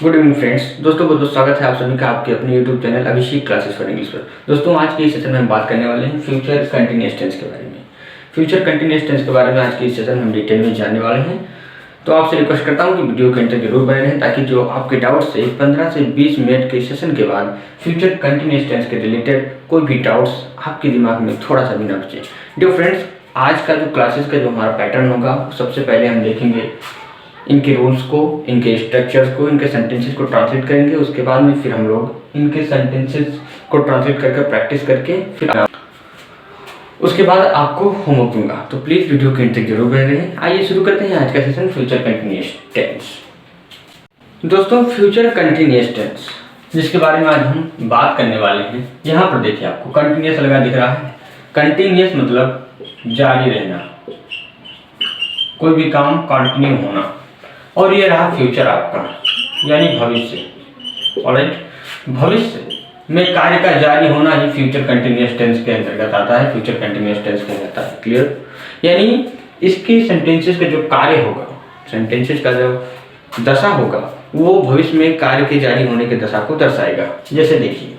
Good evening friends. दोस्तों बहुत बहुत स्वागत है आप सभी का आपके अपने YouTube channel Abhishek classes for English पर। दोस्तों आज के इस सेशन में हम बात करने वाले हैं फ्यूचर कंटिन्यूअस टेंस के बारे में। फ्यूचर कंटिन्यूअस टेंस के बारे में आज के इस सेशन में हम डिटेल में जानने वाले हैं। तो आपसे रिक्वेस्ट करता हूँ कि वीडियो के अंत तक जरूर बने रहें, ताकि जो आपके डाउट्स से 15 से 20 मिनट के सेशन के बाद फ्यूचर कंटिन्यूअस टेंस के रिलेटेड कोई भी डाउट्स आपके दिमाग में थोड़ा सा भी न बचे। डियर फ्रेंड्स, आज का जो क्लासेस का जो हमारा पैटर्न होगा, सबसे पहले हम देखेंगे इनके रूल्स को, इनके स्ट्रक्चर्स को, इनके सेंटेंसेस को ट्रांसलेट करेंगे। उसके बाद में फिर हम लोग इनके सेंटेंसेस को ट्रांसलेट करके प्रैक्टिस करके फिर उसके बाद आपको होमवर्क दूंगा। तो प्लीज़ वीडियो के अंत तक जरूर बने रहें। आइए शुरू करते हैं आज का सेशन फ्यूचर कंटिन्यूअस टेंस। दोस्तों फ्यूचर कंटिन्यूअस टेंस जिसके बारे में आज हम बात करने वाले हैं, यहाँ पर देखिए आपको कंटिन्यूअस लगा दिख रहा है। कंटिन्यूअस मतलब जारी रहना, कोई भी काम कंटिन्यू होना। और ये रहा फ्यूचर आपका, यानी भविष्य। ऑलराइट, भविष्य में कार्य का जारी होना ही फ्यूचर कंटिन्यूअस टेंस के अंतर्गत आता है, फ्यूचर कंटिन्यूअस टेंस के अंतर्गत आता है। क्लियर? यानी इसके सेंटेंसेस का जो कार्य होगा, सेंटेंसेस का जो दशा होगा, वो भविष्य में कार्य के जारी होने के दशा को दर्शाएगा। जैसे देखिए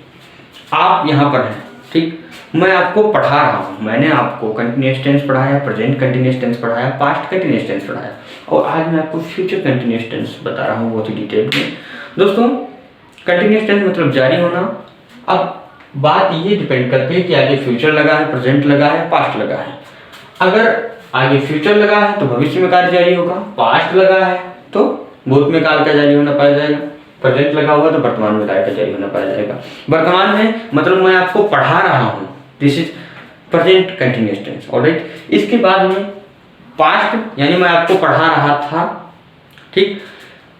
आप यहाँ पर हैं, ठीक, मैं आपको पढ़ा रहा हूँ, मैंने आपको कंटिन्यूअस टेंस पढ़ाया, प्रेजेंट कंटिन्यूअस टेंस पढ़ाया, पास्ट कंटिन्यूअस टेंस पढ़ाया, और आज मैं आपको फ्यूचर कंटिन्यूअस टेंस बता रहा हूँ बहुत ही डिटेल में। दोस्तों कंटिन्यूअस टेंस मतलब जारी होना। अब बात ये डिपेंड करती है कि आगे फ्यूचर लगा है, प्रेजेंट लगा है, पास्ट लगा है। अगर आगे फ्यूचर लगा है तो भविष्य में कार्य जारी होगा, पास्ट लगा है तो भूत में काल का जारी होना पाया जाएगा, प्रेजेंट लगा होगा तो वर्तमान में कार्य का जारी होना पाया जाएगा। वर्तमान में मतलब मैं आपको पढ़ा रहा हूँ, this is present continuous tense. Alright, इसके बाद में पास्ट यानी मैं आपको पढ़ा रहा था, ठीक।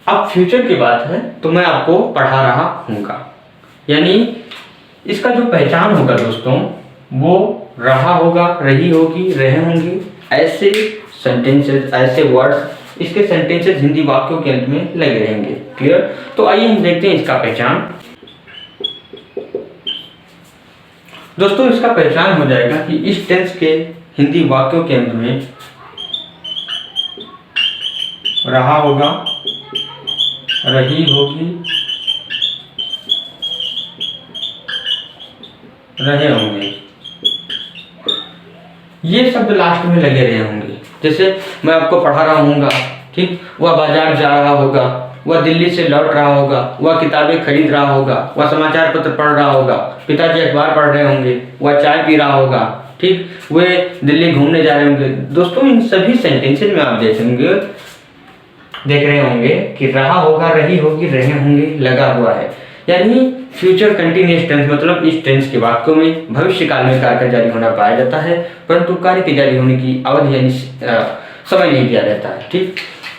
अब फ्यूचर की बात है तो मैं आपको पढ़ा रहा हूँगा, यानी इसका जो पहचान होगा दोस्तों वो रहा होगा, रही होगी, रहे होंगे, ऐसे सेंटेंसेस, ऐसे वर्ड्स इसके सेंटेंसेस हिंदी वाक्यों के अंत में लगे रहेंगे। क्लियर? तो आइए हम देखते हैं इसका पहचान। दोस्तों इसका पहचान हो जाएगा कि इस टेंस के हिंदी वाक्यों के अंत में रहा होगा, रही होगी, रहे होंगे, ये शब्द लास्ट में लगे रहे होंगे। जैसे मैं आपको पढ़ा रहा हूँगा, ठीक, वह बाजार जा रहा होगा, वह दिल्ली से लौट रहा होगा, वह किताबें खरीद रहा होगा, वह समाचार पत्र पढ़ रहा होगा, पिताजी अखबार पढ़ रहे होंगे, वह चाय पी रहा होगा, ठीक, वे दिल्ली घूमने जा रहे होंगे। दोस्तों इन सभी सेंटेंसेस में आप देख रहे होंगे कि रहा होगा, रही होगी, रहे होंगे लगा हुआ है। यानी फ्यूचर कंटिन्यूअस टेंस मतलब इस टेंस के वाक्यों में भविष्य काल में कार्य का जारी होना पाया जाता है, परंतु कार्य के जारी होने की अवधि यानी समय नहीं दिया जाता है, ठीक।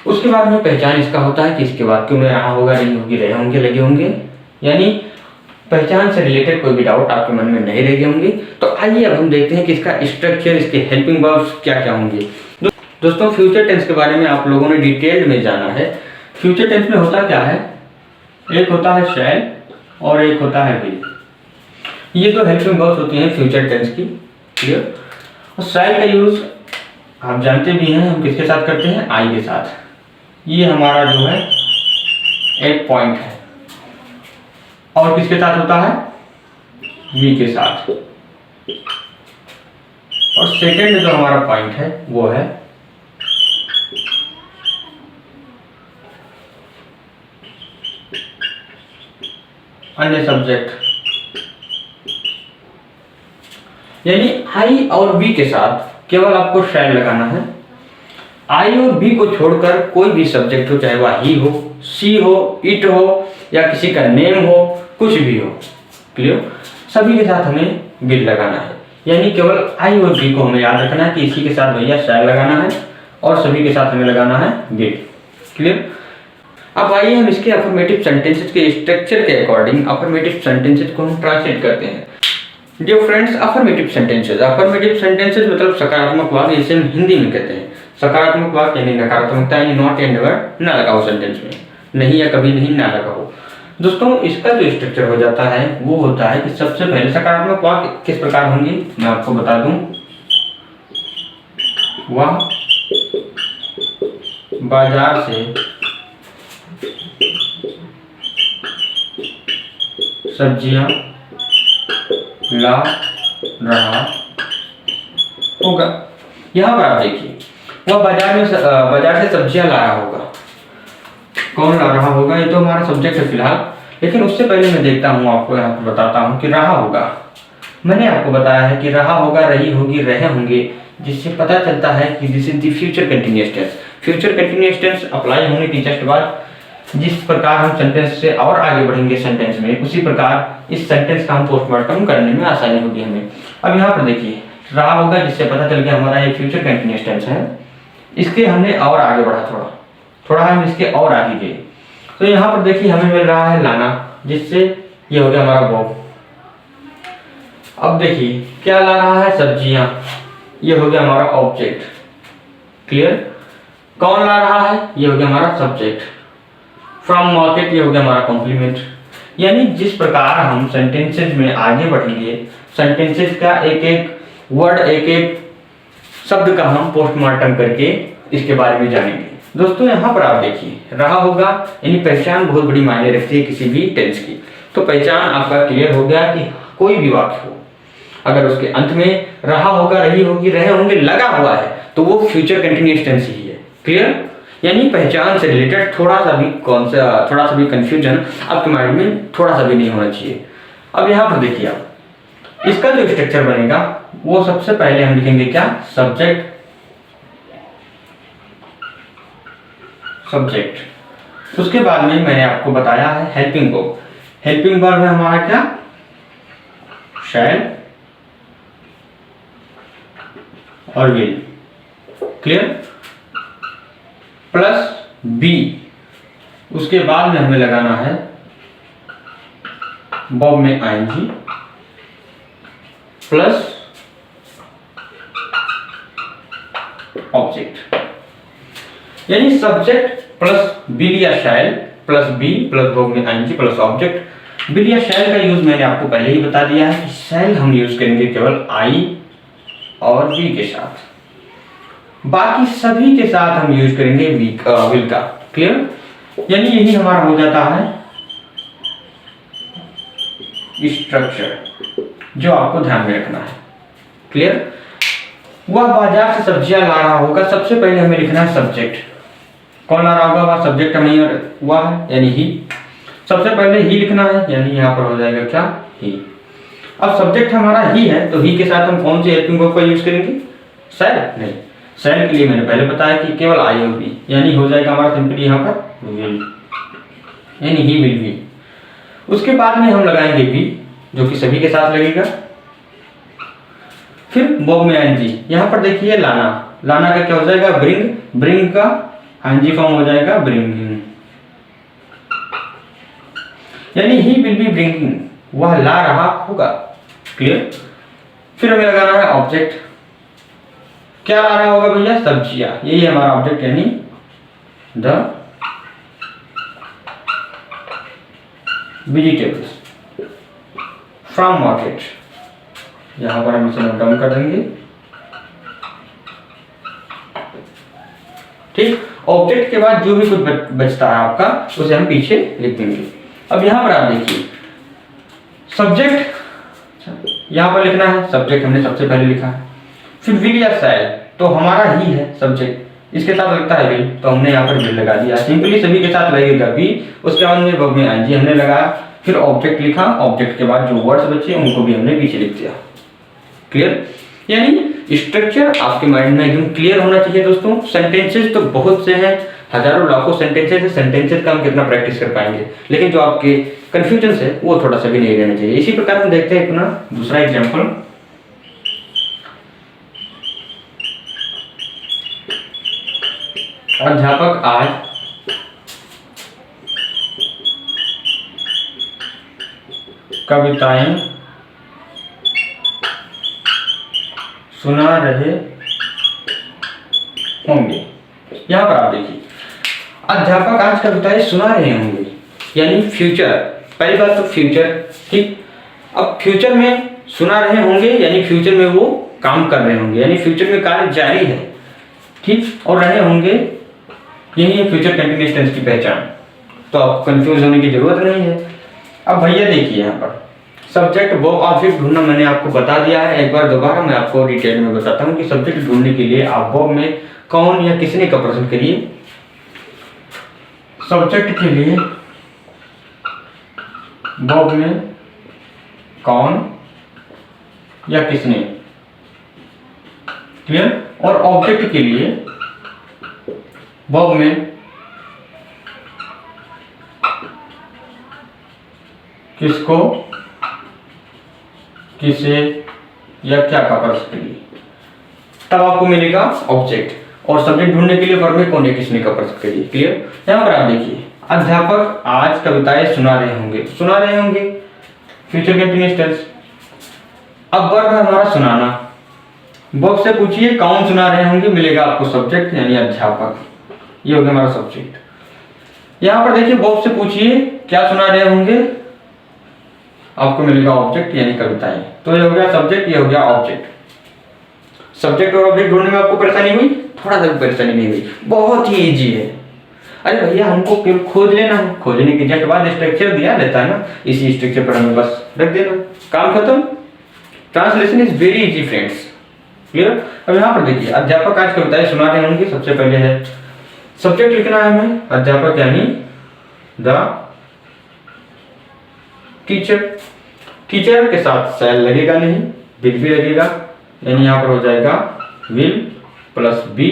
उसके बाद में पहचान इसका होता है कि इसके वाक्यों में रहा होगा, रही होगी, रहे होंगे लगे होंगे, यानी पहचान से रिलेटेड कोई भी डाउट आपके मन में नहीं रहे होंगे। तो आइए अब हम देखते हैं कि इसका स्ट्रक्चर, इसके हेल्पिंग वर्ब्स क्या क्या होंगे। दोस्तों फ्यूचर टेंस के बारे में आप लोगों ने डिटेल्ड में जाना है। फ्यूचर टेंस में होता क्या है, एक होता है शैल और एक होता है विल। ये दो हेल्पिंग वर्ब्स होती हैं फ्यूचर टेंस की। क्लियर? और शैल का यूज आप जानते भी हैं, हम किसके साथ करते हैं, आई के साथ। ये हमारा जो है एक पॉइंट है, और किसके साथ होता है, वी के साथ। और सेकंड जो हमारा पॉइंट है वो है अन्य सब्जेक्ट, यानी आई और बी के साथ केवल आपको शैल लगाना है। आई और बी को छोड़कर कोई भी सब्जेक्ट हो, चाहे वह ही हो, सी हो, इट हो, या किसी का नेम हो, कुछ भी हो। क्लियर? सभी के साथ हमें विल लगाना है, यानी केवल आई और बी को हमें याद रखना है कि इसी के साथ भैया शैल लगाना है और सभी के साथ हमें लगाना है विल। क्लियर? अब आइए हम इसके अफर्मेटिव सेंटेंसेस के स्ट्रक्चर के अकॉर्डिंग अफर्मेटिव सेंटेंसेस को हम ट्रांसलेट करते हैं। डियर फ्रेंड्स, अफर्मेटिव सेंटेंसेस मतलब सकारात्मक वाक्य, जिसे हम हिंदी में कहते हैं। सकारात्मक वाक्य यानी नकारात्मकता, यानी नॉट एंड वर्ड ना लगाओ सेंटेंस में, नहीं या कभी नहीं ना लगाओ। दोस्तों इसका जो स्ट्रक्चर हो जाता है वो होता है कि सबसे पहले सकारात्मक वाक्य किस प्रकार होंगे मैं आपको बता दूं। वह बाजार से सब्जियां ला रहा होगा। यहाँ पर आप देखिए, वह बाजार से सब्जियां ला रहा होगा। कौन ला रहा होगा, ये तो हमारा सब्जेक्ट है फिलहाल, लेकिन उससे पहले मैं देखता हूँ, आपको यहाँ पर बताता हूँ कि रहा होगा। मैंने आपको बताया है कि रहा होगा, रही होगी, रहे होंगे, जिससे पता चलता है कि this is the future continuous tense. Future continuous tense apply होने की जस्ट बाद जिस प्रकार हम सेंटेंस से और आगे बढ़ेंगे सेंटेंस में, उसी प्रकार इस सेंटेंस का हम पोस्टमार्टम करने में आसानी होगी हमें। अब यहाँ पर देखिए, रहा होगा, जिससे पता चल गया हमारा ये फ्यूचर कंटिन्यूअस टेंस है। इसके हमने और आगे बढ़ा, थोड़ा हम इसके और आगे गए, तो यहाँ पर देखिए हमें मिल रहा है लाना, जिससे ये हो गया हमारा वर्ब। अब देखिए क्या ला रहा है, सब्जियां, ये हो गया हमारा ऑब्जेक्ट। क्लियर। कौन ला रहा है, ये हो गया हमारा सब्जेक्ट। फ्रॉम मार्केट, ये हो गया हमारा कॉम्प्लीमेंट। यानी जिस प्रकार हम सेंटेंसेज में आगे बढ़ेंगे, सेंटेंसेज का एक एक वर्ड, एक एक शब्द का हम पोस्टमार्टम करके इसके बारे में जानेंगे। दोस्तों यहाँ पर आप देखिए, रहा होगा यानी पहचान बहुत बड़ी मायने रखती है किसी भी टेंस की। तो पहचान आपका क्लियर हो गया कि कोई भी वाक्य हो, अगर उसके अंत में रहा होगा, रही होगी, रहे होंगे लगा हुआ है, तो वो फ्यूचर कंटिन्यूअस टेंस ही है। क्लियर। यानी पहचान से रिलेटेड थोड़ा सा भी कंफ्यूजन आपके माइंड में थोड़ा सा भी नहीं होना चाहिए। अब यहाँ पर देखिए, आप इसका जो स्ट्रक्चर बनेगा वो सबसे पहले हम लिखेंगे क्या, सब्जेक्ट। उसके बाद में मैंने आपको बताया है हेल्पिंग वर्ब। हेल्पिंग वर्ब है हमारा क्या, शैल और विल। क्लियर। प्लस बी, उसके बाद में हमें लगाना है वर्ब में आईएनजी प्लस ऑब्जेक्ट। यानी सब्जेक्ट प्लस बिल या shall plus be plus verb में आईएनजी प्लस ऑब्जेक्ट। बिल या शैल का यूज मैंने आपको पहले ही बता दिया है कि शैल हम यूज करेंगे केवल आई और बी के साथ, बाकी सभी के साथ हम यूज करेंगे विल का। क्लियर। यानी यही हमारा हो जाता है स्ट्रक्चर, जो आपको ध्यान में रखना है। क्लियर। वह बाजार से सब्जियां ला रहा होगा, सबसे पहले हमें लिखना है सब्जेक्ट। कौन ला रहा होगा, वह सब्जेक्ट हमें हुआ है यानी ही। सबसे पहले ही लिखना है, यानी यहाँ पर हो जाएगा क्या, ही। अब सब्जेक्ट हमारा ही है, तो ही के साथ हम कौन सी हेल्पिंग वर्ब का यूज करेंगे, शैल नहीं। शैल के लिए मैंने पहले बताया कि केवल आई और बी, यानी हो जाएगा हमारा सिंपली यहाँ पर विल, यानी ही विल बी। उसके बाद में हम लगाएंगे बी, जो कि सभी के साथ लगेगा। फिर वर्ब में आईएनजी, यहाँ पर देखिए लाना, लाना का क्या हो जाएगा, ब्रिंग। ब्रिंग का आईएनजी फॉर्म हो जाएगा ब्रिंगिंग, यानी ही विल बी ब्रिंगिंग, वह ला रहा होगा। क्लियर। फिर हमें लगाना है ऑब्जेक्ट। क्या ला रहा होगा भैया, सब्जियां, यही हमारा ऑब्जेक्ट, यानी द वेजिटेबल्स फ्रॉम मार्केट। यहां पर हम इसे नोट डाउन कर देंगे। ठीक। ऑब्जेक्ट के बाद जो भी कुछ बचता है आपका, उसे हम पीछे लिख देंगे। अब यहां पर आप देखिए, सब्जेक्ट यहां पर लिखना है, सब्जेक्ट हमने सबसे पहले लिखा है। फिर विल या शैल, तो हमारा ही है सब्जेक्ट, इसके साथ लगता है विल, तो हमने यहाँ पर विल लगा दिया। सिंपली सभी के साथ लगेगा बी, उसके बाद में वर्ब में आईएनजी हमने लगाया, फिर ऑब्जेक्ट लिखा, ऑब्जेक्ट के बाद जो वर्ड्स बचे उनको भी हमने पीछे लिख दिया। क्लियर। यानी स्ट्रक्चर आपके माइंड में एकदम क्लियर होना चाहिए दोस्तों। सेंटेंसेस तो बहुत से हैं, हजारों लाखों सेंटेंसेस है, सेंटेंसेस का हम कितना प्रैक्टिस कर पाएंगे, लेकिन जो आपके कंफ्यूजन है वो थोड़ा सा भी नहीं रहना चाहिए। इसी प्रकार हम देखते हैं अपना दूसरा एग्जाम्पल। अध्यापक आज कविताएं सुना रहे होंगे। यहां पर आप देखिए, अध्यापक आज कविताएं सुना रहे होंगे, यानी फ्यूचर। पहली बात तो फ्यूचर, ठीक। अब फ्यूचर में सुना रहे होंगे, यानी फ्यूचर में वो काम कर रहे होंगे, यानी फ्यूचर में कार्य जारी है, ठीक। और रहे होंगे, यही है फ्यूचर कंटिन्यूअस टेंस की पहचान, तो आपको कंफ्यूज होने की जरूरत नहीं है। अब भैया देखिए यहाँ पर सब्जेक्ट वर्ब ऑब्जेक्ट ढूंढना मैंने आपको बता दिया है। एक बार दोबारा मैं आपको डिटेल में बताता हूँ कि सब्जेक्ट ढूंढने के लिए आप वर्ब में कौन या किसने का प्रश्न करिए। सब्जेक्ट के लिए वर्ब में कौन या किसने, क्लियर। और ऑब्जेक्ट के लिए वर्ब में किसको, किसे या क्या का प्रश्न करिए, तब आपको मिलेगा ऑब्जेक्ट। और सब्जेक्ट ढूंढने के लिए वर्ब में कौन या किसने का प्रश्न करिए, क्लियर। यहाँ पर आप देखिए अध्यापक आज कविताएं सुना रहे होंगे, तो सुना रहे होंगे फ्यूचर कंटीन्यूअस टेंस। अब वर्ब है हमारा सुनाना, वर्ब से पूछिए कौन सुना रहे होंगे, मिलेगा आपको सब्जेक्ट यानी अध्यापक, ये हो गया हमारा सब्जेक्ट। यहाँ पर देखिए वर्ब से पूछिए क्या सुना रहे होंगे, आपको मिलेगा ऑब्जेक्ट यानी कविताएं। तो ये हो गया सब्जेक्ट, ये हो गया ऑब्जेक्ट। सब्जेक्ट और ऑब्जेक्ट ढूंढने में आपको परेशानी हुई, थोड़ा सा भी परेशानी नहीं हुई, बहुत ही इजी है। अरे भैया हमको केवल खोज लेना है, खोजने के जस्ट बाद स्ट्रक्चर दिया रहता है ना, इसी स्ट्रक्चर पर हमें बस रख देना, काम खत्म। Translation is very easy friends, clear. अब यहाँ पर देखिए अध्यापक आज कविताएं सुना रहे होंगे, सबसे पहले है सब्जेक्ट लिखना है हमें, अध्यापक यानी द टीचर। टीचर के साथ शैल लगेगा नहीं, विल भी लगेगा, यानी यहाँ पर हो जाएगा विल प्लस बी,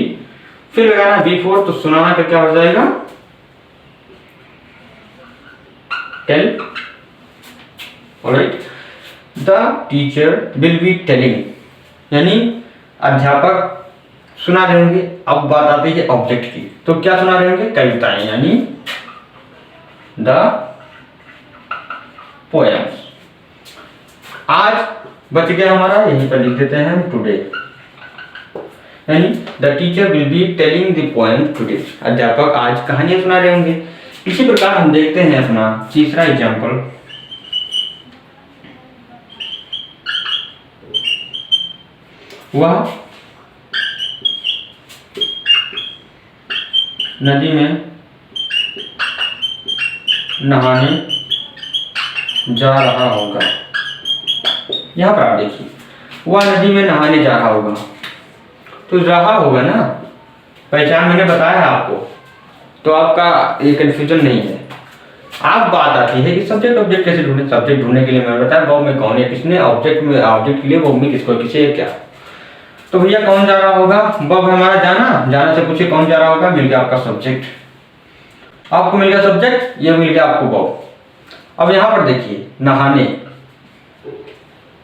फिर लगाना B4, तो सुनाना का क्या हो जाएगा tell. Alright, the teacher will be telling, यानी अध्यापक सुना रहे होंगे। अब बात आती है ऑब्जेक्ट की, तो क्या सुना रहे होंगे, कविताएं यानी द पोएम्स। आज बच गया हमारा, यहीं पर लिख देते हैं हम टुडे, यानी the teacher will be telling the poem today, अध्यापक आज कहानियां सुना रहे होंगे। इसी प्रकार हम देखते हैं अपना तीसरा एग्जाम्पल। वह नदी में नहाने जा रहा होगा। यहाँ पर आप देखिए वह नदी में नहाने जा रहा होगा, तो रहा होगा ना, पहचान मैंने बताया आपको, तो आपका ये कंफ्यूजन नहीं है। आप बात आती है कि सब्जेक्ट ऑब्जेक्ट कैसे ढूंढे। सब्जेक्ट ढूंढने के लिए मैंने बताया वर्ब में कौन है किसने, ऑब्जेक्ट में ऑब्जेक्ट के लिए वर्ब में किसको किसे क्या। तो भैया कौन जा रहा होगा, वर्ब हमारा जाना, जाना से पूछे कौन जा रहा होगा, मिल गया आपका सब्जेक्ट। आपको मिल गया सब्जेक्ट, ये मिल गया आपको वर्ब। अब यहाँ पर देखिए नहाने,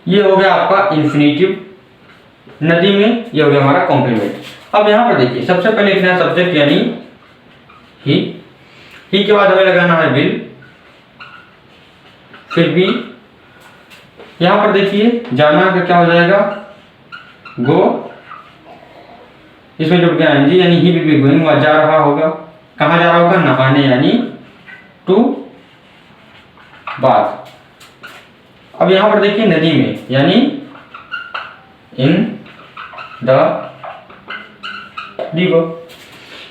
ये हो गया आपका इंफिनिटिव, नदी में ये हो गया हमारा कॉम्प्लीमेंट। अब यहाँ पर देखिए सबसे पहले लिखना है सब्जेक्ट यानी ही के बाद हमें लगाना है विल, फिर बी। यहाँ पर देखिए जाना का क्या हो जाएगा गो, इसमें जुड़ गया एनजी यानी ही विल बी गोइंग, वह जा रहा होगा, कहाँ जा रहा होगा, नहाने यानी टू बाथ। अब यहाँ पर देखिए नदी में यानी in the river,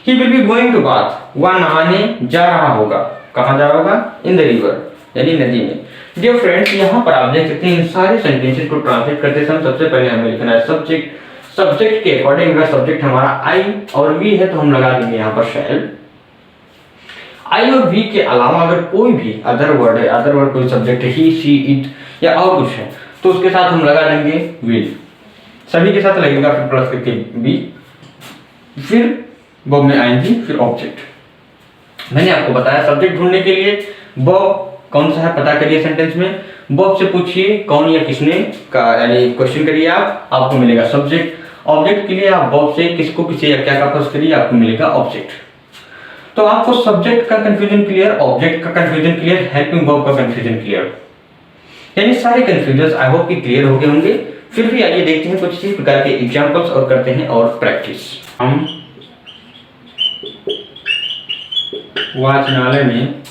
he will be going to bath, वह नहाने जा रहा होगा, कहाँ जा रहा होगा, इन द रिवर यानी नदी में। डियर फ्रेंड्स, यहाँ पर आप देख सकते हैं इन सारे सेंटेंसेस को ट्रांसलेट करते समय सबसे पहले हमें लिखना है सब्जेक्ट। सब्जेक्ट के अकॉर्डिंग अगर सब्जेक्ट हमारा आई और वी है तो हम लगा देंगे यहाँ पर शैल। आई और वी के अलावा अगर कोई भी अदर वर्ड है, अदर वर्ड कोई सब्जेक्ट है, ही शी इट या और कुछ है, तो उसके साथ हम लगा देंगे विल, सभी के साथ लगेगा, फिर प्लस करके बी, फिर वर्ब में आएंगी, फिर ऑब्जेक्ट। मैंने आपको बताया सब्जेक्ट ढूंढने के लिए वर्ब कौन सा है पता करिए सेंटेंस में, वर्ब से पूछिए कौन या किसने का यानी क्वेश्चन करिए आप, आपको मिलेगा सब्जेक्ट। ऑब्जेक्ट के लिए आप वर्ब से किसको किसे या क्या का प्रश्न करिए, आपको मिलेगा ऑब्जेक्ट। तो आपको सब्जेक्ट का कंफ्यूजन क्लियर, ऑब्जेक्ट का कंफ्यूजन क्लियर, हेल्पिंग वर्ब का कंफ्यूजन क्लियर, यानी सारे कंफ्यूजन आई होप कि क्लियर हो गए होंगे। फिर भी आइए देखते हैं कुछ इसी प्रकार के एग्जांपल्स और करते हैं और प्रैक्टिस। हम वाचनालय में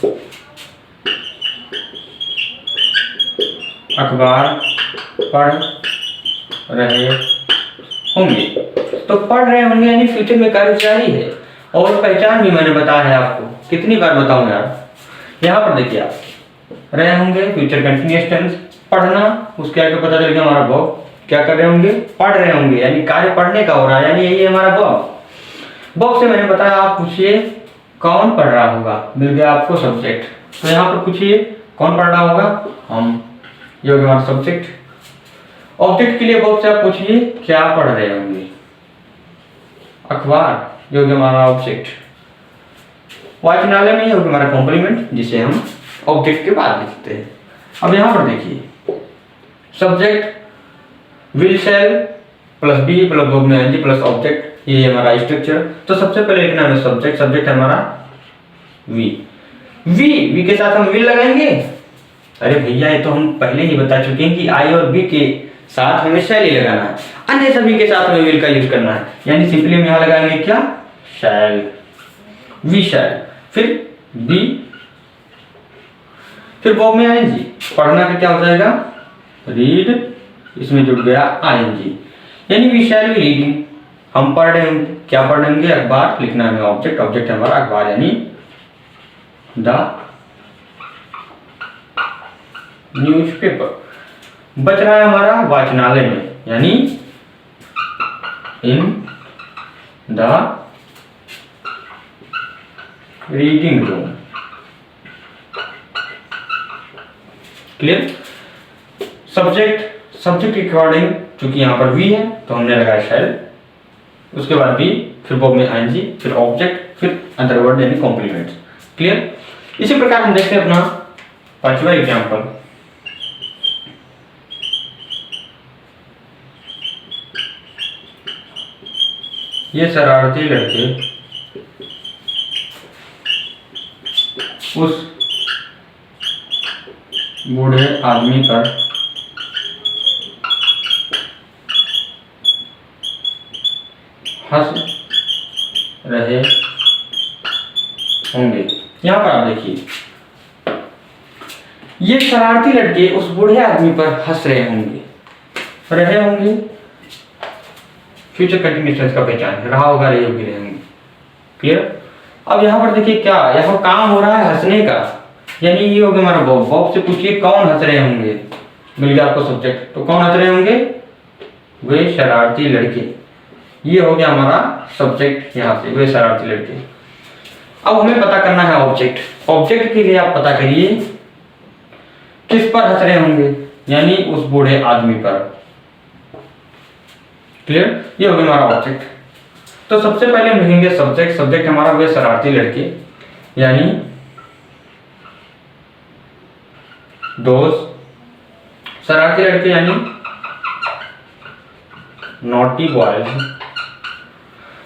अखबार पढ़ रहे होंगे, तो पढ़ रहे होंगे यानी फ्यूचर में कार्य जारी है। और पहचान भी मैंने बताया है आपको, कितनी बार बताऊं यार। यहाँ पर देखिए आप रहे होंगे, फ्यूचर कंटिन्यूअस टेंस। पढ़ना, उसके आगे पता चल गया हमारा वर्ब, क्या कर रहे होंगे, पढ़ रहे होंगे, यानी कार्य पढ़ने का हो रहा है, यानी यही है हमारा वर्ब। वर्ब से मैंने बताया, आप पूछिए कौन पढ़ रहा होगा, मिल गया आपको सब्जेक्ट। तो यहाँ पर पूछिए कौन पढ़ रहा होगा, हम, ये हो गया हमारा सब्जेक्ट। ऑब्जेक्ट के लिए वर्ब से आप पूछिए क्या पढ़ रहे होंगे, अखबार, ये हो गया हमारा ऑब्जेक्ट। वाचनालय में ये हो गया हमारा कॉम्प्लीमेंट, जिसे हम ऑब्जेक्ट के बाद लिखते हैं। अब यहाँ पर देखिए, subject will shall plus be plus verb में एनजी प्लस ऑब्जेक्ट, ये हमारा स्ट्रक्चर। तो सबसे पहले लिखना है सब्जेक्ट, सब्जेक्ट है हमारा वी। वी के साथ हम विल लगाएंगे। अरे भैया ये तो हम पहले ही बता चुके हैं कि आई और बी के साथ हमें शैल ही लगाना है, अन्य सभी के साथ हमें विल का यूज करना है, यानी सिंपली हम यहाँ लगाएंगे क्या, शैल, वी शैल, फिर बी, फिर वर्ब में आएंगी, पढ़ना का क्या हो जाएगा, रीड, इसमें जुड़ गया आएंगी, यानी वी शैल बी रीडिंग, हम पढ़ रहे होंगे, क्या पढ़ रहे होंगे, अखबार। लिखना है ऑब्जेक्ट, ऑब्जेक्ट है हमारा अखबार, यानी द न्यूज़पेपर। बच रहा है हमारा वाचनालय में, यानी in the reading room. Clear. Subject के अकॉर्डिंग चूंकि यहाँ पर वी है तो हमने लगाया शैल, उसके बाद बी, फिर वर्ब में आईएनजी, फिर ऑब्जेक्ट, फिर अदर वर्ड यानी कॉम्प्लीमेंट्स। क्लियर। इसी प्रकार हम देखते हैं अपना पांचवा एग्जाम्पल। ये शरारती लड़के उस बूढ़े आदमी पर हंस रहे होंगे। यहां पर आप देखिए, ये शरारती लड़के उस बूढ़े आदमी पर हंस रहे होंगे, फ्यूचर कंटिन्यूअस टेंस का पहचान, रहा होगा, रहे होगी, रहे होंगे। क्लियर। अब यहाँ पर देखिए क्या, यहाँ काम हो रहा है हंसने का, यानी ये हो गया हमारा वर्ब। वर्ब से पूछिए कौन हंस रहे होंगे, मिल गया आपको सब्जेक्ट। तो कौन हंस रहे होंगे, वे शरारती लड़के, ये हो गया हमारा सब्जेक्ट, यहाँ से वे शरारती लड़के। अब हमें पता करना है ऑब्जेक्ट। ऑब्जेक्ट के लिए आप पता करिए किस पर हंस रहे होंगे, यानी उस बूढ़े आदमी पर। क्लियर। ये हो गया हमारा ऑब्जेक्ट। तो सबसे पहले हम लिखेंगे सब्जेक्ट। सब्जेक्ट हमारा वे शरारती लड़के, यानी दोज शरारती लड़के, यानी naughty boys,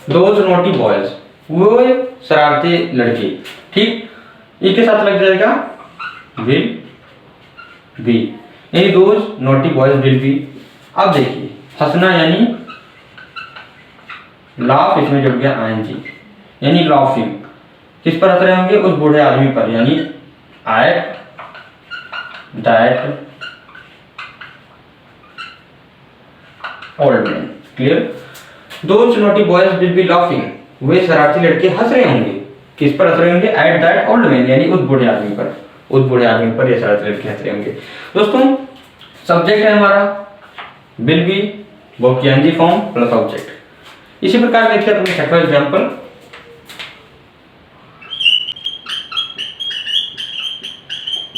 those naughty boys, वो शरारती लड़के। ठीक, इसके साथ लग जाएगा विल बी, यानी those naughty boys will B. अब देखिए हंसना यानी लाफ, इसमें जुड़ गया आईएनजी, यानी लाफिंग। किस पर हंस रहे होंगे, उस बूढ़े आदमी पर, यानी at that old man. Clear. Those naughty boys will be laughing, वे शरारती लड़के हंस रहे होंगे, किस पर हंस रहे होंगे, एट दैट ओल्ड मैन, यानी उस बूढ़े आदमी पर, उस बूढ़े आदमी पर ये शरारती लड़के हंस रहे होंगे। दोस्तों सब्जेक्ट है हमारा विल बी, वर्ब की एनजी फॉर्म प्लस ऑब्जेक्ट। इसी प्रकार देखते हैं अपने छठवां एग्जाम्पल।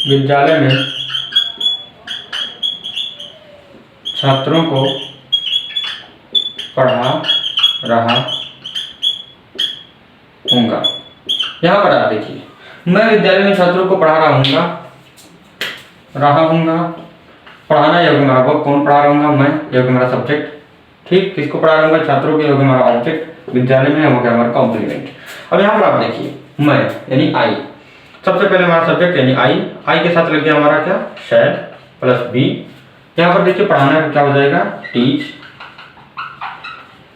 विद्यालय में छात्रों को पढ़ा रहा हूँगा। यहाँ पर आप देखिए, मैं विद्यालय में छात्रों को पढ़ा रहा हूँगा, पढ़ाना ये होगा हमारा वर्ब, कौन पढ़ा रहा हूँगा, मैं, ये होगा हमारा सब्जेक्ट। ठीक, किसको पढ़ा रहा हूँगा, छात्रों के, होगा हमारा ऑब्जेक्ट, विद्यालय में हो गया हमारा कॉम्प्लीमेंट। अब यहाँ पर आप देखिए, मैं यानी आई, सबसे पहले हमारा सब्जेक्ट यानी आई के साथ लग गया हमारा क्या, शैल प्लस बी। यहाँ पर देखिए पढ़ाना का क्या हो जाएगा, टीच,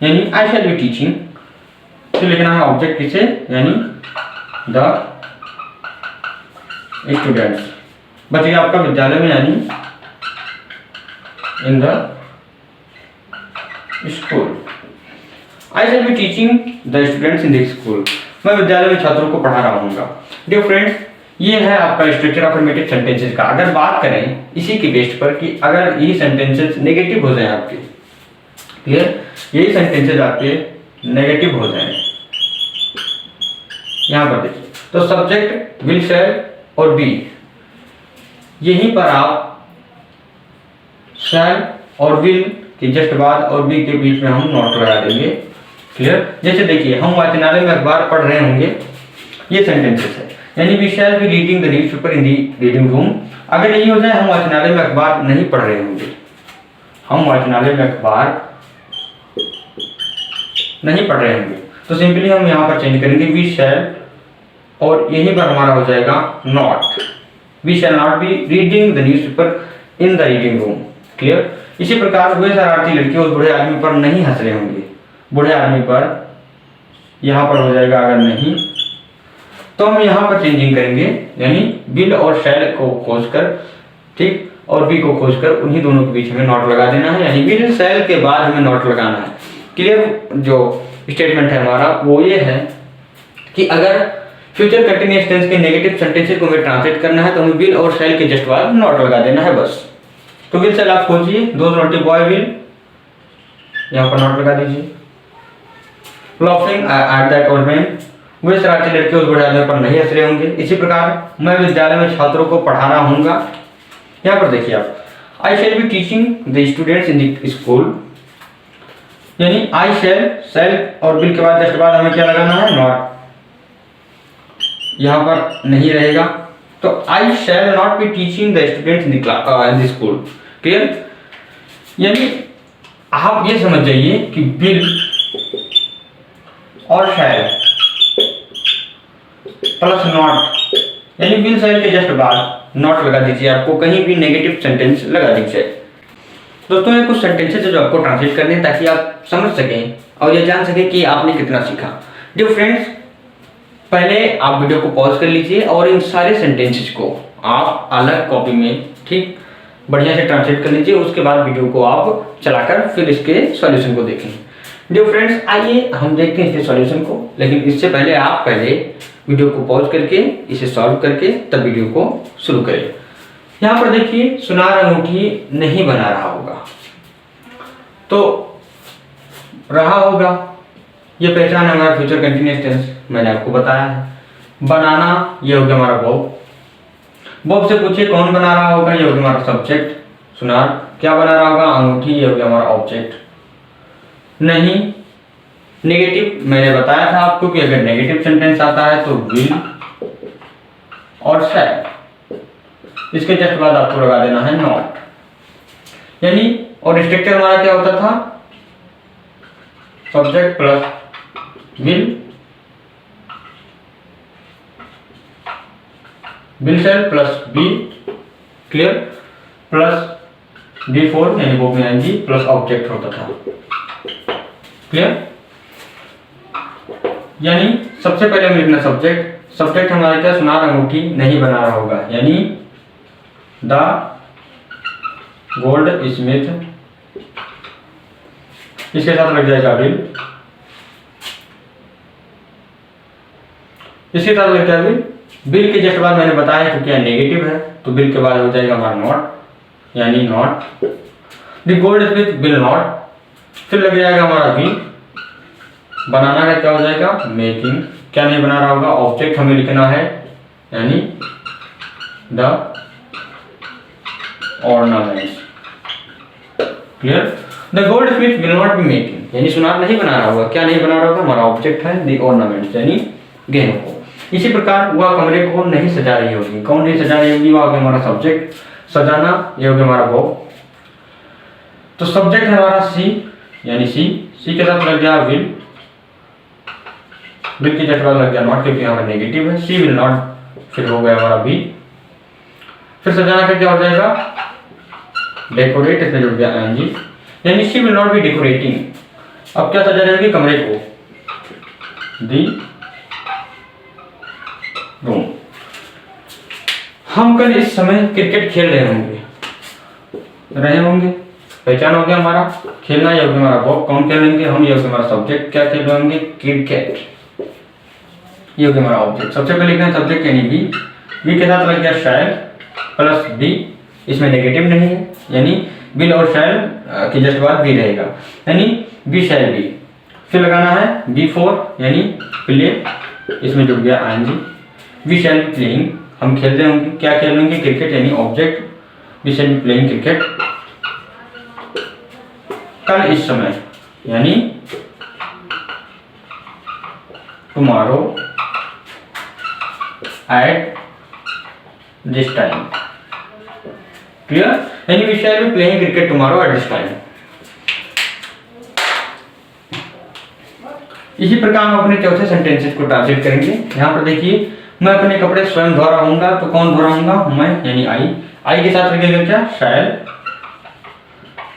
यानी आई शैल बी टीचिंग। फिर लिखना है ऑब्जेक्ट किसे, यानी द स्टूडेंट्स। बच गया आपका विद्यालय में, यानी in the school. I shall be teaching the students in the school, मैं विद्यालय में छात्रों को पढ़ा रहा हूँगा। डियर फ्रेंड्स, ये है आपका स्ट्रक्चर अफर्मेटिव सेंटेंसेस का। अगर बात करें इसी के बेस पर कि अगर ये सेंटेंसेस नेगेटिव हो जाए आपके, क्लियर, यही सेंटेंसेस आपके नेगेटिव हो जाए, यहां पर देखिए, तो सब्जेक्ट विल शैल और बी, यहीं पर आप शैल और विल के जस्ट बाद और बी के बीच में हम नॉट लगा देंगे, क्लियर। जैसे देखिए, हम वाचनालय में अखबार पढ़ रहे होंगे, ये सेंटेंसेस है, यानी we shall be reading the newspaper in the reading room. अगर यही हो जाए हम वाचनालय में अखबार नहीं पढ़ रहे होंगे, हम वाचनालय में अखबार नहीं पढ़ रहे होंगे, तो सिंपली हम यहाँ पर चेंज करेंगे वी शैल, और यहीं पर हमारा हो जाएगा not, we shall not be reading the newspaper in the reading room, clear. इसी प्रकार हुए शरारती लड़के उस बूढ़े आदमी पर नहीं हंस रहे होंगे, बूढ़े आदमी पर यहाँ पर हो जाएगा अगर नहीं, तो हम यहाँ पर चेंजिंग करेंगे, यानी विल और शैल को खोजकर, ठीक, और बी को खोजकर उन्हीं दोनों के बीच में नॉट लगा देना है, यानी विल शैल के बाद हमें नॉट लगाना है, क्लियर। जो स्टेटमेंट है हमारा वो ये है कि अगर फ्यूचर कंटिन्यूअस टेंस के नेगेटिव सेंटेंसेस को हमें ट्रांसलेट करना है तो हमें विल और शैल के जस्ट बाद नॉट लगा देना है बस। तो विल शैल आप खोजिए, दोज नॉटी बॉय विल, यहाँ पर नॉट लगा दीजिए। Laughing at that old man, वे शरारती लड़के उस बूढ़े आदमी पर नहीं हंस रहे होंगे। इसी प्रकार मैं विद्यालय में छात्रों को पढ़ा रहा हूँगा, यहाँ पर देखिए आप, I shall be teaching the students in the school, यानी आई शैल, शैल और विल के बाद जस्ट बाद हमें क्या लगाना है, नॉट, यहाँ पर नहीं रहेगा, तो I shall not be teaching the students in the school, clear. यानी आप ये समझ जाइए कि विल और शैल प्लस नॉट, यानी विल शैल के जस्ट बाद नॉट लगा दीजिए, आपको कहीं भी नेगेटिव सेंटेंस लगा दीजिए। दोस्तों ये कुछ सेंटेंसेस जो आपको ट्रांसलेट करने हैं ताकि आप समझ सकें और ये जान सकें कि आपने कितना सीखा। डियर फ्रेंड्स, पहले आप वीडियो को पॉज कर लीजिए और इन सारे सेंटेंसेस को आप अलग कॉपी में, ठीक, बढ़िया से ट्रांसलेट कर लीजिए, उसके बाद वीडियो को आप चलाकर फिर इसके सॉल्यूशन को देखें। डियर फ्रेंड्स, आइए हम देखते हैं इसके सॉल्यूशन को, लेकिन इससे पहले आप पहले वीडियो को पॉज करके इसे सॉल्व करके तब वीडियो को शुरू करें। यहाँ पर देखिए, सुनार अंगूठी नहीं बना रहा होगा, तो रहा होगा, ये पहचान है हमारा फ्यूचर कंटिन्यूअस टेंस, मैंने आपको बताया है। बनाना, ये हो गया हमारा बॉब, बॉब से पूछिए कौन बना रहा होगा, ये हो गया हमारा सब्जेक्ट। सुनार क्या बना रहा होगा, अंगूठी, ये हो गया हमारा ऑब्जेक्ट। नहीं, नेगेटिव मैंने बताया था आपको कि अगर नेगेटिव सेंटेंस आता है तो विल और शैल, इसके जस्ट बाद आपको लगा देना है नॉट, यानी, और स्ट्रक्चर हमारा क्या होता था, subject plus will shall plus be, clear, plus D4 यानी वो में एनजी प्लस ऑब्जेक्ट होता था, क्लियर। यानी सबसे पहले हम लिखना सब्जेक्ट, सब्जेक्ट हमारा क्या, सुनार अंगूठी नहीं बना रहा होगा, यानी द गोल्ड स्मिथ, इसके साथ लग जाएगा विल, इसके साथ लग जाएगा बिल के जस्ट बाद मैंने बताया कि क्या नेगेटिव है, तो बिल के बाद हो जाएगा हमारा नॉट, यानी not, the gold Smith will not, फिर लग जाएगा हमारा बी, बनाना है क्या हो जाएगा, मेकिंग, क्या नहीं बना रहा होगा, ऑब्जेक्ट हमें लिखना है, यानी the ornaments, clear. The gold Smith will not be making, यानी सुनार नहीं बना रहा होगा, क्या नहीं बना रहा होगा, हमारा ऑब्जेक्ट है द ऑर्नामेंट्स, यानी गहनों को। इसी प्रकार वह कमरे को नहीं सजा रही होगी, कौन नहीं सजा रही होगी, वह हो गया हमारा सब्जेक्ट, सजाना, ये हो गया हमारा वो, तो सब्जेक्ट है हमारा सी, यानी सी, सी के साथ लग गया विल, विल के जस्ट बाद लग गया नॉट, क्योंकि हमारा नेगेटिव है, सी विल नॉट, फिर हो गया हमारा बी, फिर सजाना का क्या हो जाएगा, डेकोरेट, इसमें जुड़ गया एनजी, यानी she will not be decorating, अब क्या सजा रही होगी, कमरे को, दी रूम। हम कल इस समय क्रिकेट खेल रहे होंगे, पहचान हो गया हमारा, खेलना, ये हो गया हमारा वर्ब, कौन खेलेंगे हम, ये हो गया हमारा सब्जेक्ट, क्या खेल रहे होंगे, क्रिकेट, ये हो गया हमारा ऑब्जेक्ट। सबसे पहले लिखना है सब्जेक्ट यानी बी, बी के साथ लग गया शैल प्लस बी, इसमें नेगेटिव नहीं है, यानी विल और शैल के जस्ट बाद बी रहेगा, यानी बी शैल बी। फिर लगाना है बी फॉर यानी प्ले, इसमें जुड़ गया ING. We shall be playing, हम खेल रहे होंगे, क्या खेल रहे होंगे, क्रिकेट यानी object, we shall be playing cricket कल इस समय, यानी tomorrow at this time. Clear, यानी we shall be playing cricket tomorrow at this time. इसी प्रकार हम अपने चौथे सेंटेंसेस को ट्रांसलेट करेंगे। यहाँ पर देखिए, मैं अपने कपड़े स्वयं धो रहा हूँगा, तो कौन धो रहा हूँगा, मैं यानी आई के साथ लगेगा क्या, शैल,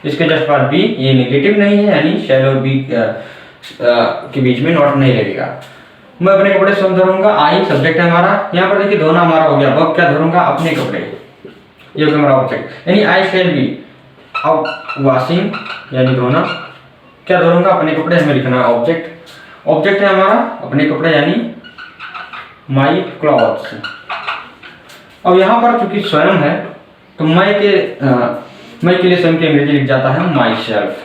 इसके जस्ट बाद बी, ये नेगेटिव नहीं है, यानी शैल और बी के बीच में नॉट नहीं लगेगा। मैं अपने कपड़े स्वयं धोऊंगा, आई सब्जेक्ट है हमारा, यहाँ पर देखिए धोना हमारा हो गया, अब क्या धोऊंगा, अपने कपड़े, ये होगा हमारा ऑब्जेक्ट, यानी आई शैल बी अब वॉशिंग यानी धोना, क्या धोऊंगा, अपने कपड़े, हमें लिखना है ऑब्जेक्ट, ऑब्जेक्ट है हमारा अपने कपड़े यानी माई क्लॉथ्स। अब यहाँ पर चूंकि स्वयं है तो मैं के लिए स्वयं की अंग्रेजी लिख जाता है माई सेल्फ,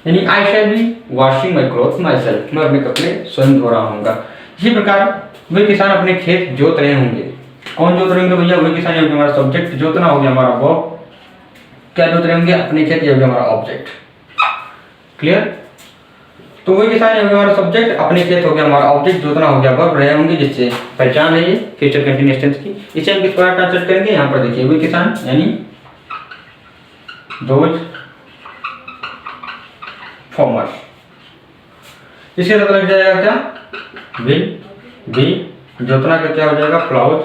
यानी I shall be washing my clothes myself, मैं अपने कपड़े स्वयं धो रहा हूँगा। इसी प्रकार वे किसान अपने खेत जोत रहे होंगे, कौन जोत रहे होंगे भैया, वे किसान, ये हमारा सब्जेक्ट, जोतना हो गया हमारा वर्ब, क्या जोत रहे होंगे, अपने खेत, ये हो गया हमारा ऑब्जेक्ट। क्लियर, तो वही किसान हो गया हमारा सब्जेक्ट, अपने खेत हो गया हमारा ऑब्जेक्ट, जोतना हो गया वर्ब, रहे होंगे जिससे पहचान है ये फ्यूचर कंटीन्यूअस टेंस की। इसे हम किस प्रकार ट्रांसलेट करेंगे, यहाँ पर देखिए, वही किसान यानी दोज फार्मर्स, इसके साथ लग जाएगा क्या, विल बी, जोतना का क्या हो जाएगा, ploughs,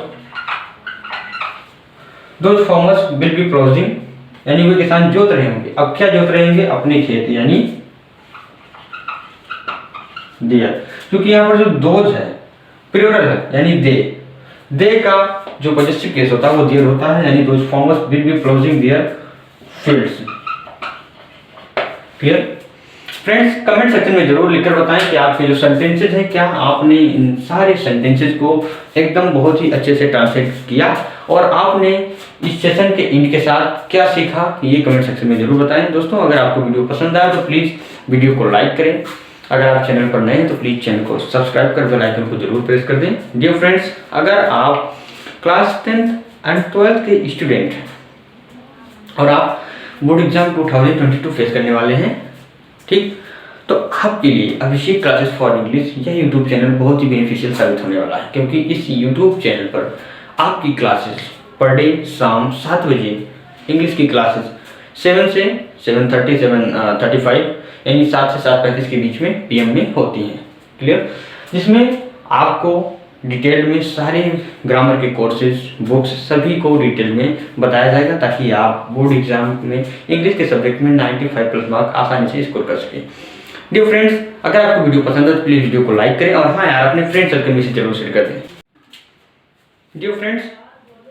those farmers will be प्लाउजिंग, यानी वे किसान जोत रहे होंगे, अब क्या जोत रहे होंगे, अपने खेत, यानी दिया, क्योंकि यहाँ पर जो दोज है प्लूरल है, यानी दे का जो पॉजिटिव केस होता है वो देयर होता है, यानी those farmers will be ploughing their fields. Clear friends, comment section में जरूर लिखकर बताएं कि आपके जो सेंटेंसेस हैं, क्या आपने इन सारे सेंटेंसेस को एकदम बहुत ही अच्छे से ट्रांसलेट किया और आपने इस सेशन के एंड के साथ क्या सीखा, ये कमेंट सेक्शन में जरूर बताएं। दोस्तों, अगर आपको वीडियो पसंद आया तो प्लीज वीडियो को लाइक करें, अगर आप चैनल पर नए हैं तो प्लीज चैनल को सब्सक्राइब कर बेल आइकन को जरूर प्रेस कर दें। डियर फ्रेंड्स, अगर आप क्लास 10th एंड 12th के स्टूडेंट हैं और आप बोर्ड एग्जाम 2022 फेस करने वाले हैं, ठीक, तो आपके लिए अभिषेक क्लासेस फॉर इंग्लिश यह यूट्यूब चैनल बहुत ही बेनिफिशियल साबित होने वाला है, क्योंकि इस यूट्यूब चैनल पर आपकी क्लासेस पर डे शाम 7 बजे इंग्लिश की क्लासेस 7 से 7:30 7:35 यानी 7 से 7:35 के बीच में पीएम में होती हैं। क्लियर, जिसमें आपको डिटेल में सारे ग्रामर के कोर्सेज, बुक्स सभी को डिटेल में बताया जाएगा, ताकि आप बोर्ड एग्जाम में इंग्लिश के सब्जेक्ट में 95+ मार्क आसानी से स्कोर कर सकें। डियर फ्रेंड्स, अगर आपको वीडियो पसंद है तो प्लीज़ वीडियो को लाइक करें और हाँ यार, अपने फ्रेंड सर्कल में इसे जरूर शेयर कर दें। डियर फ्रेंड्स,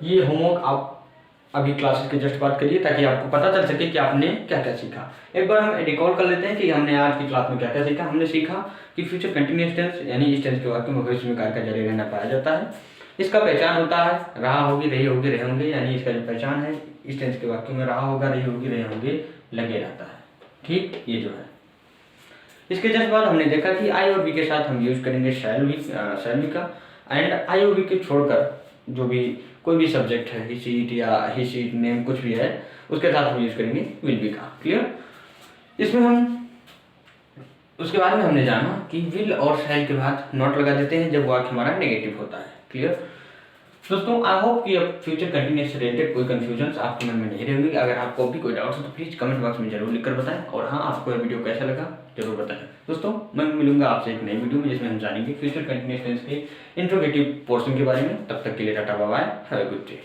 ये होमवर्क आप अभी क्लासेस के जस्ट बात करिए, ताकि आपको पता चल सके कि आपने क्या क्या सीखा। एक बार हम रिकॉल कर लेते हैं कि हमने आज की क्लास में क्या क्या सीखा। हमने सीखा कि फ्यूचर कंटिन्यूअस टेंस यानी इस टेंस के वाक्य में भविष्य में कार्य का जारी रहना पाया जाता है। इसका पहचान होता है रहा होगी, रही होगी, रहे होंगे, यानी इसका जो पहचान है इस टेंस के वाक्य में रहा होगा, रही होगी, रहे होंगे लगे रहता है। ठीक, ये जो है। इसके जस्ट बाद हमने देखा कि आई और बी के साथ हम यूज करेंगे शैल बी का, एंड आई और बी के छोड़कर जो भी कोई भी सब्जेक्ट है, ही सीट या ही सीट नेम कुछ भी है, उसके साथ हम यूज करेंगे विल बी का। क्लियर, इसमें हम उसके बारे में हमने जाना कि विल और शैल के बाद नॉट लगा देते हैं जब वाक्य हमारा नेगेटिव होता है। क्लियर दोस्तों, आई होप कि अब फ्यूचर कंटिन्यूअस से रिलेटेड कोई कंफ्यूजन आपके मन में नहीं रहेंगे। अगर आपको भी कोई डाउट हो तो प्लीज कमेंट बॉक्स में जरूर लिखकर बताएं, और हाँ, आपको ये वीडियो कैसा लगा जरूर बताएं। दोस्तों, मैं मिलूंगा आपसे एक नई वीडियो में, जिसमें हम जानेंगे फ्यूचर कंटिन्यूअस टेंस के इंट्रोगेटिव पोर्शन के बारे में। तब तक के लिए tata bye bye, have a good day.